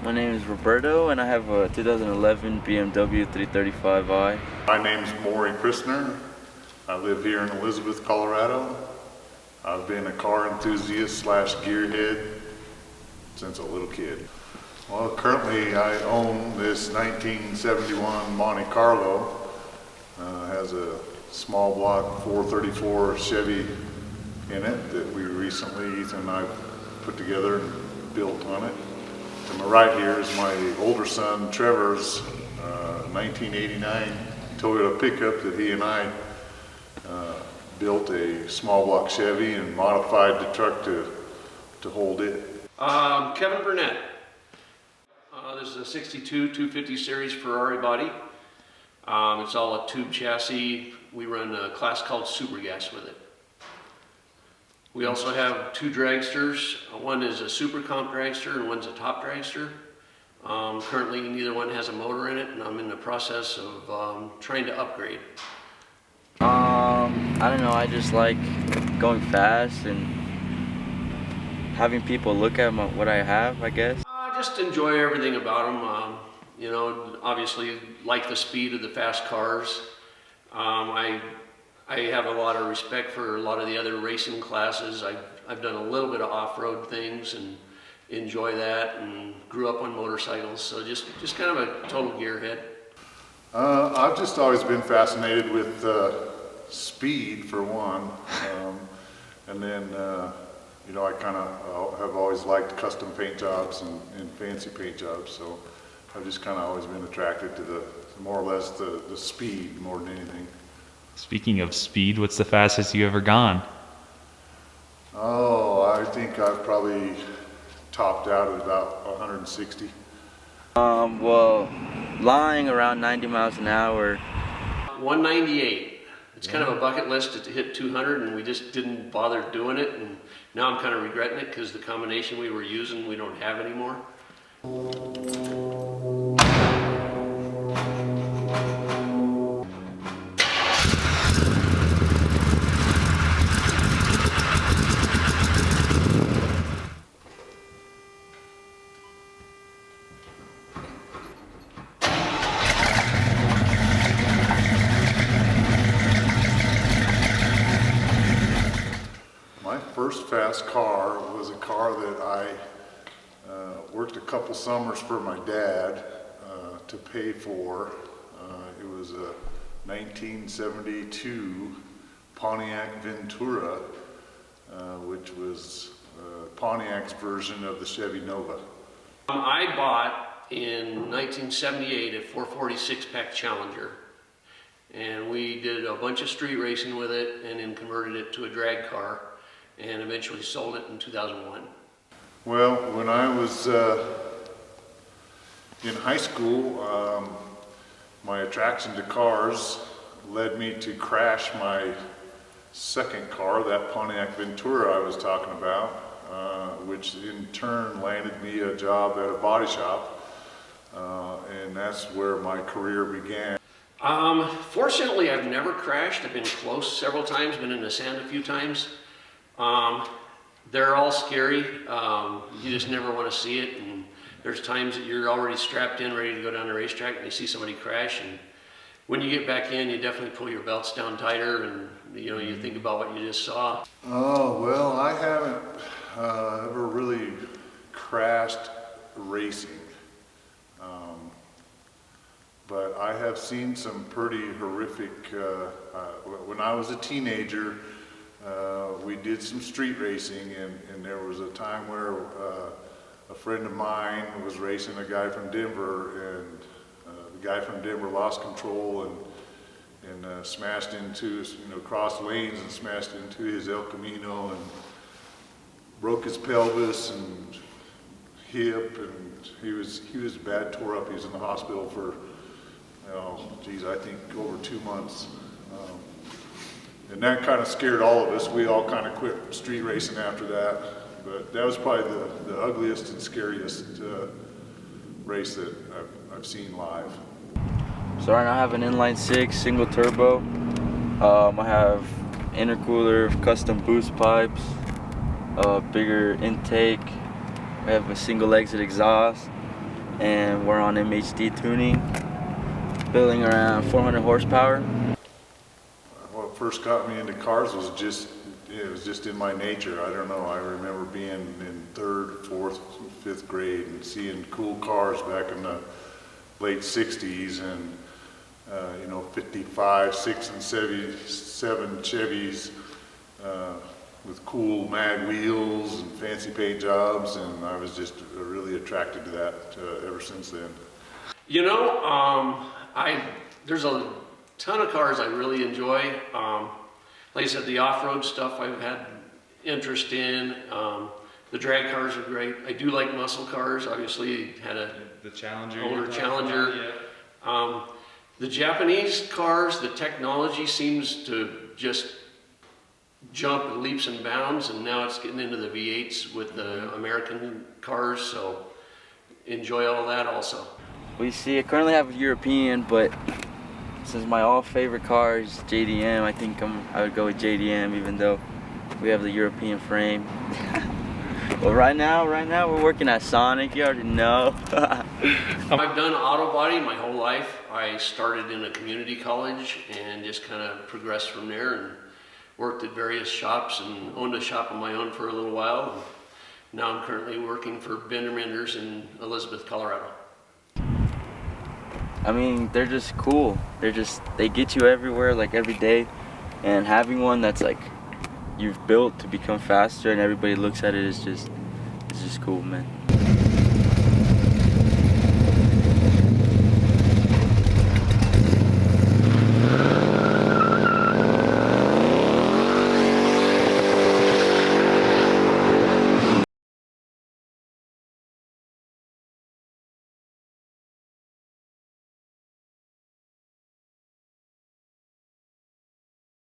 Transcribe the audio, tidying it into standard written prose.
My name is Roberto, and I have a 2011 BMW 335i. My name's Maury Christner. I live here in Elizabeth, Colorado. I've been a car enthusiast slash gearhead since a little kid. Well, currently I own this 1971 Monte Carlo. Has a small block 434 Chevy in it that we recently, Ethan and I, put together and built on it. To my right here is my older son Trevor's 1989 Toyota pickup that he and I built a small block Chevy and modified the truck to hold it. Kevin Burnett. This is a 62 250 series Ferrari body. It's all a tube chassis. We run a class called Super Gas with it. We also have two dragsters. One is a Super Comp dragster and one's a top dragster. Currently neither one has a motor in it, and I'm in the process of trying to upgrade. I don't know, I just like going fast and having people look at what I have, I guess. I just enjoy everything about them. You know, obviously like the speed of the fast cars. I have a lot of respect for a lot of the other racing classes. I've done a little bit of off-road things and enjoy that, and grew up on motorcycles, so just kind of a total gearhead. I've just always been fascinated with speed for one, and then you know, I kind of have always liked custom paint jobs and fancy paint jobs, so I've just kind of always been attracted to the more or less the speed more than anything. Speaking of speed, what's the fastest you've ever gone? Oh, I think I've probably topped out at about 160. Well, lying around 90 miles an hour. 198. It's kind of a bucket list to hit 200, and we just didn't bother doing it, and now I'm kind of regretting it because the combination we were using we don't have anymore. My first fast car was a car that I worked a couple summers for my dad to pay for. It was a 1972 Pontiac Ventura, which was Pontiac's version of the Chevy Nova. I bought in 1978 a 446 pack Challenger, and we did a bunch of street racing with it and then converted it to a drag car and eventually sold it in 2001. Well, when I was in high school, my attraction to cars led me to crash my second car, that Pontiac Ventura I was talking about, which in turn landed me a job at a body shop, and that's where my career began. Fortunately, I've never crashed. I've been close several times, been in the sand a few times. They're all scary. You just never want to see it, and there's times that you're already strapped in, ready to go down the racetrack, and you see somebody crash, and when you get back in, you definitely pull your belts down tighter, and you know, you think about what you just saw. Oh, well, I haven't ever really crashed racing, but I have seen some pretty horrific, when I was a teenager, we did some street racing, and there was a time where a friend of mine was racing a guy from Denver, and the guy from Denver lost control and smashed into, you know, crossed lanes and smashed into his El Camino and broke his pelvis and hip, and he was bad, tore up. He was in the hospital for, oh, geez, I think over 2 months. And that kind of scared all of us. We all kind of quit street racing after that. But that was probably the ugliest and scariest race that I've seen live. So right now I have an inline 6 single turbo. I have intercooler, custom boost pipes, bigger intake. I have a single exit exhaust. and we're on MHD tuning, building around 400 horsepower. What first got me into cars was it was just in my nature. I don't know. I remember being in 3rd, 4th, 5th grade and seeing cool cars back in the late 60s and, 55, 6 and 7 Chevys with cool mag wheels and fancy paint jobs, and I was just really attracted to that ever since then. There's a ton of cars I really enjoy. Like I said, the off-road stuff I've had interest in. The drag cars are great. I do like muscle cars. Obviously, had The Challenger. older Challenger. The Japanese cars, the technology seems to just jump in leaps and bounds, and now it's getting into the V8s with the American cars, so enjoy all that also. We currently have a European, but since my all favorite car is JDM, I think I would go with JDM, even though we have the European frame. Well, right now we're working at Sonic. You already know. I've done auto body my whole life. I started in a community college and just kind of progressed from there and worked at various shops and owned a shop of my own for a little while. Now I'm currently working for Bender Menders in Elizabeth, Colorado. I mean, they're just cool. They get you everywhere, like every day, and having one that's like you've built to become faster and everybody looks at it is just cool, man.